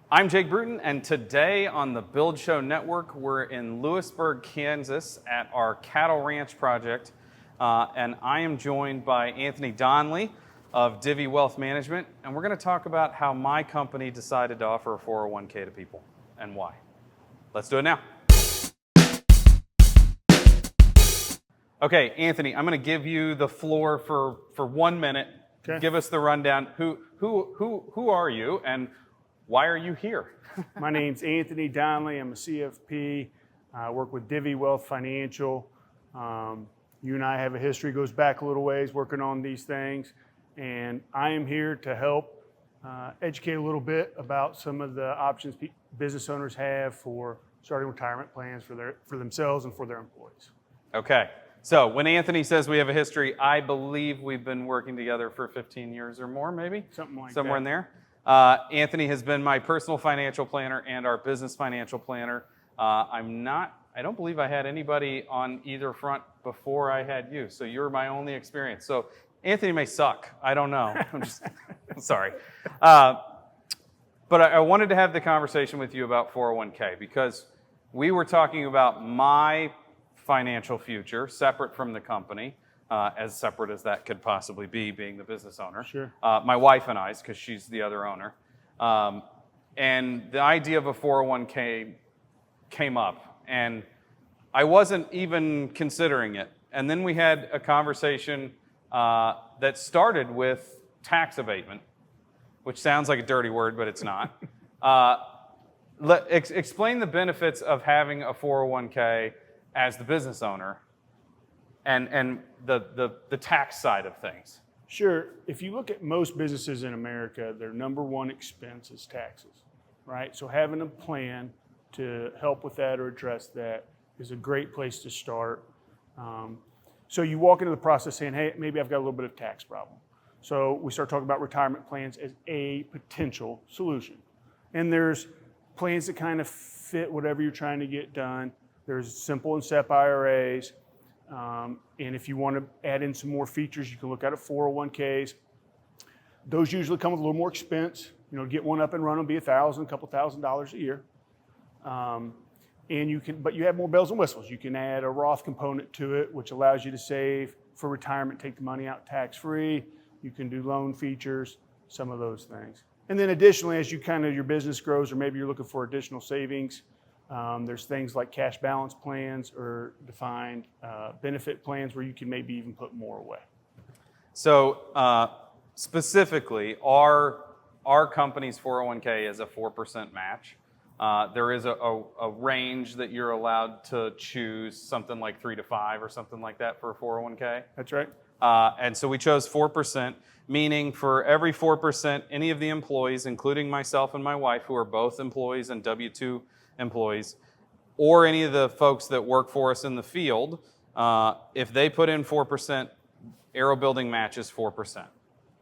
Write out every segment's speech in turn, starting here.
I'm Jake Bruton, and today on the Build Show Network, we're in Lewisburg, Kansas at our cattle ranch project, and I am joined by Anthony Donnelley of Divvi Wealth Management, and we're going to talk about how my company decided to offer a 401k to people and why. Let's do it now. Okay, Anthony, I'm going to give you the floor for 1 minute. Okay. Give us the rundown. Who are you, and why are you here? My name's Anthony Donnelley. I'm a CFP. I work with Divvi Wealth Financial. You and I have a history, goes back a little ways, working on these things. And I am here to help educate a little bit about some of the options business owners have for starting retirement plans for themselves and for their employees. Okay. So when Anthony says we have a history, I believe we've been working together for 15 years or more, maybe? Somewhere that. In there. Anthony has been my personal financial planner and our business financial planner. I don't believe I had anybody on either front before I had you, so you're my only experience. So Anthony may suck. I don't know. I'm just sorry. But I wanted to have the conversation with you about 401k because we were talking about my financial future separate from the company. As separate as that could possibly be, being the business owner. Sure. My wife and I's, because she's the other owner. And the idea of a 401k came up, and I wasn't even considering it. And then we had a conversation that started with tax abatement, which sounds like a dirty word, but it's not. Explain the benefits of having a 401k as the business owner. And the tax side of things. Sure. If you look at most businesses in America, their number one expense is taxes, right? So having a plan to help with that or address that is a great place to start. So you walk into the process saying, hey, maybe I've got a little bit of tax problem. So we start talking about retirement plans as a potential solution. And there's plans that kind of fit whatever you're trying to get done. There's simple and SEP IRAs. And if you want to add in some more features, you can look at 401ks. Those usually come with a little more expense. You know, get one up and running will be $1,000, a couple $1,000s a year. But you have more bells and whistles. You can add a Roth component to it, which allows you to save for retirement, take the money out tax-free. You can do loan features, some of those things. And then additionally, as your business grows, or maybe you're looking for additional savings, there's things like cash balance plans or defined benefit plans where you can maybe even put more away. So specifically, our company's 401k is a 4% match. There is a range that you're allowed to choose, something like 3 to 5 or something like that for a 401k. That's right. And so we chose 4%, meaning for every 4%, any of the employees, including myself and my wife, who are both employees and W-2 employees, or any of the folks that work for us in the field, if they put in 4%, Aarow Building matches 4%.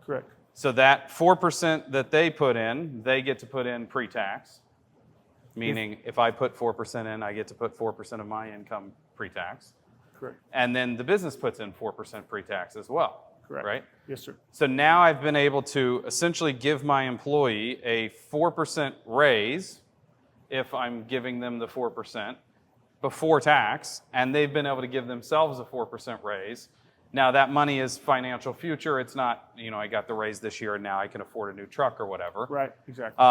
Correct. So that 4% that they put in, they get to put in pre-tax, meaning if I put 4% in, I get to put 4% of my income pre-tax. Correct. And then the business puts in 4% pre-tax as well. Correct. Right? Yes, sir. So now I've been able to essentially give my employee a 4% raise if I'm giving them the 4% before tax, and they've been able to give themselves a 4% raise. Now that money is financial future. It's not, I got the raise this year and now I can afford a new truck or whatever. Right, exactly.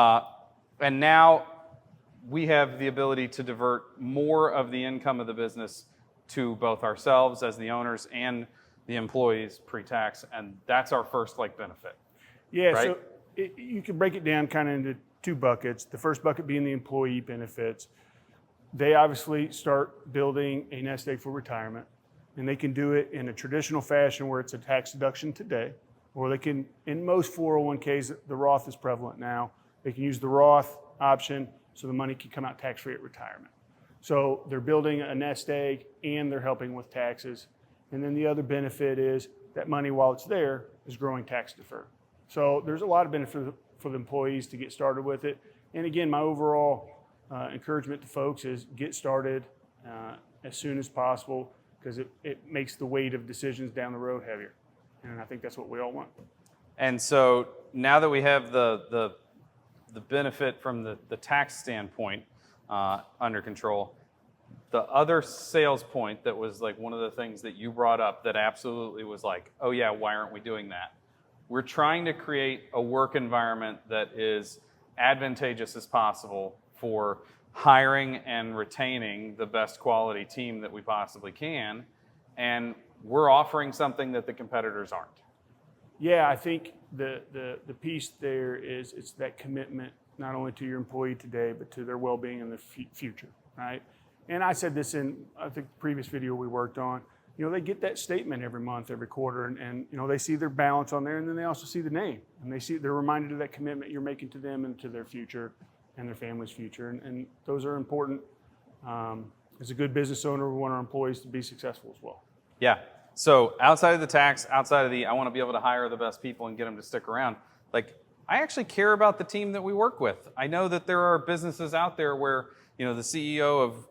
And now we have the ability to divert more of the income of the business to both ourselves as the owners and the employees pre-tax, and that's our first benefit. Yeah, right? So you can break it down kind of into 2 buckets. The first bucket being the employee benefits. They obviously start building a nest egg for retirement, and they can do it in a traditional fashion where it's a tax deduction today, or they can, in most 401ks, the Roth is prevalent now, they can use the Roth option so the money can come out tax-free at retirement. So they're building a nest egg and they're helping with taxes. And then the other benefit is that money, while it's there, is growing tax deferred. So there's a lot of benefit for the employees to get started with it. And again, my overall encouragement to folks is get started as soon as possible, because it makes the weight of decisions down the road heavier. And I think that's what we all want. And so now that we have the the benefit from the tax standpoint under control. The other sales point that was like one of the things that you brought up that absolutely was like, oh yeah, why aren't we doing that? We're trying to create a work environment that is advantageous as possible for hiring and retaining the best quality team that we possibly can. And we're offering something that the competitors aren't. Yeah, I think the piece there is it's that commitment not only to your employee today, but to their well-being in the future, right? And I said this in, I think, the previous video we worked on. You know, they get that statement every month, every quarter, and you know, they see their balance on there, and then they also see the name, and they're reminded of that commitment you're making to them and to their future and their family's future, and those are important. As a good business owner, we want our employees to be successful as well. Yeah. So outside of the tax, outside of I want to be able to hire the best people and get them to stick around. Like, I actually care about the team that we work with. I know that there are businesses out there where, you know, the CEO of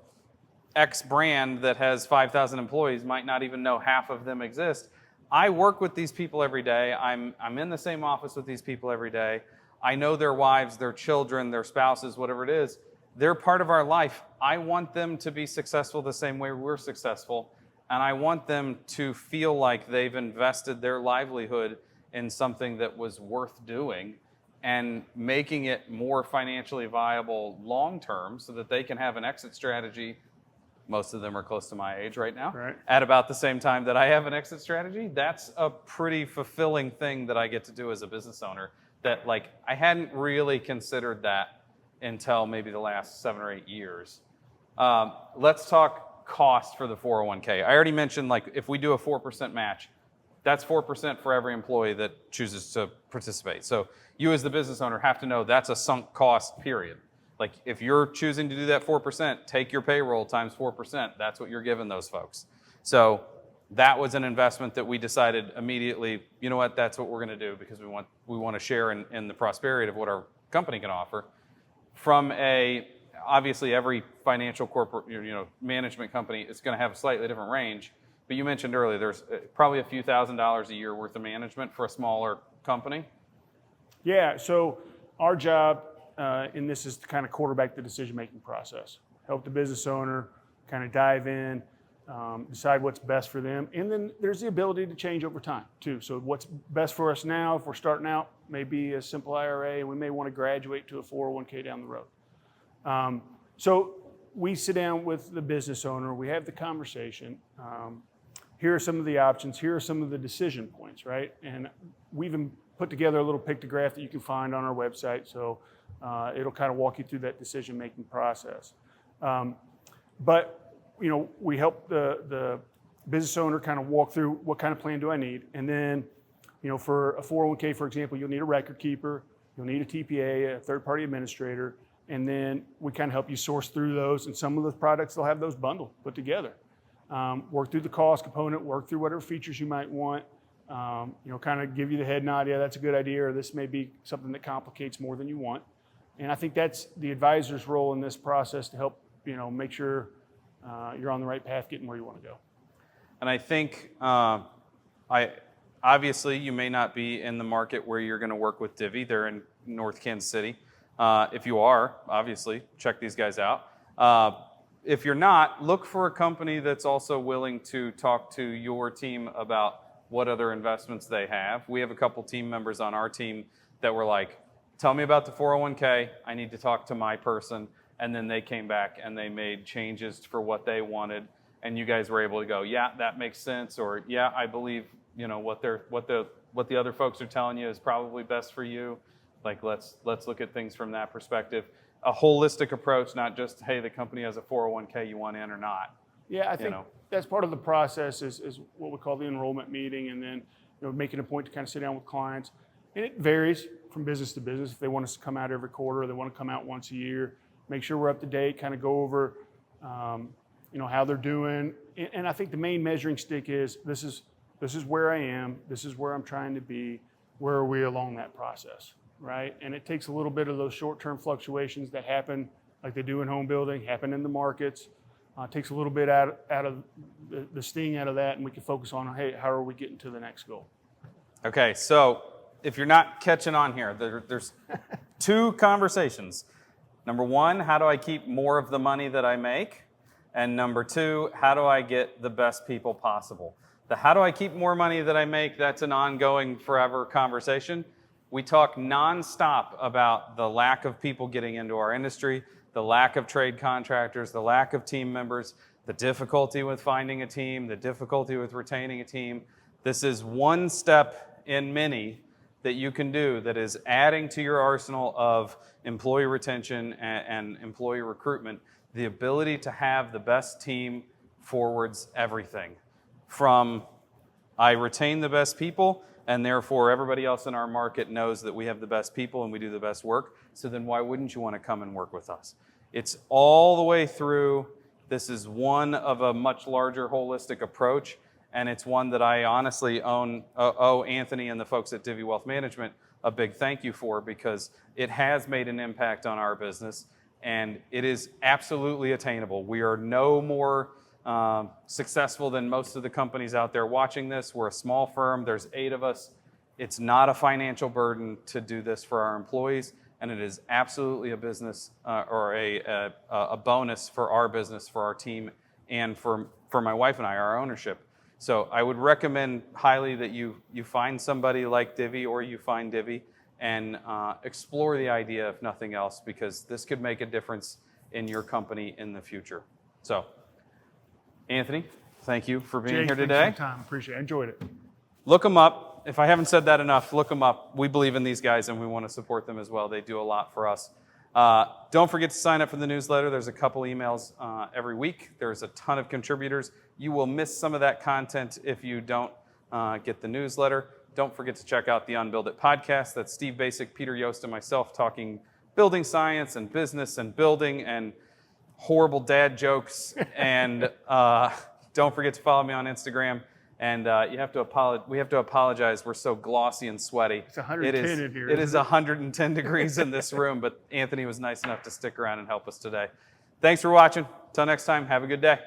X brand that has 5,000 employees might not even know half of them exist. I work with these people every day. I'm in the same office with these people every day. I know their wives, their children, their spouses, whatever it is. They're part of our life. I want them to be successful the same way we're successful. And I want them to feel like they've invested their livelihood in something that was worth doing and making it more financially viable long-term so that they can have an exit strategy. Most of them are close to my age right now. Right. At about the same time that I have an exit strategy, that's a pretty fulfilling thing that I get to do as a business owner that, like, I hadn't really considered that until maybe the last 7 or 8 years. Let's talk cost for the 401k. I already mentioned, like, if we do a 4% match, that's 4% for every employee that chooses to participate. So you as the business owner have to know that's a sunk cost, period. Like, if you're choosing to do that 4%, take your payroll times 4%. That's what you're giving those folks. So that was an investment that we decided immediately, you know what, that's what we're going to do because we want to share in the prosperity of what our company can offer. From obviously every financial corporate, management company is going to have a slightly different range. But you mentioned earlier, there's probably a few $1,000s a year worth of management for a smaller company. Yeah, so our job in this is to kind of quarterback the decision-making process. Help the business owner kind of dive in, decide what's best for them. And then there's the ability to change over time too. So what's best for us now, if we're starting out, may be a simple IRA, and we may want to graduate to a 401k down the road. So we sit down with the business owner, we have the conversation. Here are some of the options, here are some of the decision points, right? And we've even put together a little pictograph that you can find on our website. So it'll kind of walk you through that decision-making process. But we help the business owner kind of walk through what kind of plan do I need. And then, for a 401k, for example, you'll need a record keeper, you'll need a TPA, a third-party administrator, and then we kind of help you source through those. And some of those products, they'll have those bundled, put together. Work through the cost component, work through whatever features you might want, kind of give you the head nod, yeah, that's a good idea, or this may be something that complicates more than you want. And I think that's the advisor's role in this process to help, make sure you're on the right path, getting where you want to go. And I think, obviously, you may not be in the market where you're going to work with Divvi. They're in North Kansas City. If you are, obviously, check these guys out. If you're not, look for a company that's also willing to talk to your team about what other investments they have. We have a couple team members on our team that were like, tell me about the 401k. I need to talk to my person. And then they came back and they made changes for what they wanted. And you guys were able to go, yeah, that makes sense. Or, yeah, I believe, what the other folks are telling you is probably best for you. Like, let's look at things from that perspective. A holistic approach, not just, hey, the company has a 401k, you want in or not. Yeah, I think that's part of the process is what we call the enrollment meeting, and then making a point to kind of sit down with clients. And it varies from business to business. If they want us to come out every quarter, or they want to come out once a year, make sure we're up to date, kind of go over how they're doing. And I think the main measuring stick is this is where I am, this is where I'm trying to be, where are we along that process, right? And it takes a little bit of those short-term fluctuations that happen like they do in home building, happen in the markets. Takes a little bit out of the sting out of that, and we can focus on, hey, how are we getting to the next goal? Okay, so if you're not catching on here, there's 2 conversations. Number 1, how do I keep more of the money that I make? And number 2, how do I get the best people possible? The how do I keep more money that I make, that's an ongoing forever conversation. We talk nonstop about the lack of people getting into our industry, the lack of trade contractors, the lack of team members, the difficulty with finding a team, the difficulty with retaining a team. This is one step in many that you can do that is adding to your arsenal of employee retention and employee recruitment, the ability to have the best team forwards everything. From I retain the best people, and therefore everybody else in our market knows that we have the best people and we do the best work, so then why wouldn't you want to come and work with us? It's all the way through. This is one of a much larger holistic approach, and it's one that I honestly owe Anthony and the folks at Divvi Wealth Management a big thank you for, because it has made an impact on our business, and it is absolutely attainable. We are no more successful than most of the companies out there watching this. We're a small firm. There's 8 of us. It's not a financial burden to do this for our employees, and it is absolutely a business or a bonus for our business, for our team, and for my wife and I, our ownership. So I would recommend highly that you find somebody like Divvi, or you find Divvi, and explore the idea, if nothing else, because this could make a difference in your company in the future. So, Anthony, thank you for being Jake, here today. thanks for your time. Appreciate it. I enjoyed it. Look them up. If I haven't said that enough, look them up. We believe in these guys, and we want to support them as well. They do a lot for us. Don't forget to sign up for the newsletter. There's a couple emails every week. There's a ton of contributors. You will miss some of that content if you don't get the newsletter. Don't forget to check out the Unbuild It podcast. That's Steve Basic, Peter Yost, and myself talking building science and business and building and horrible dad jokes. And don't forget to follow me on Instagram. And we have to apologize. We're so glossy and sweaty. It's 110 in here. It is 110 degrees in this room, but Anthony was nice enough to stick around and help us today. Thanks for watching. Till next time, have a good day.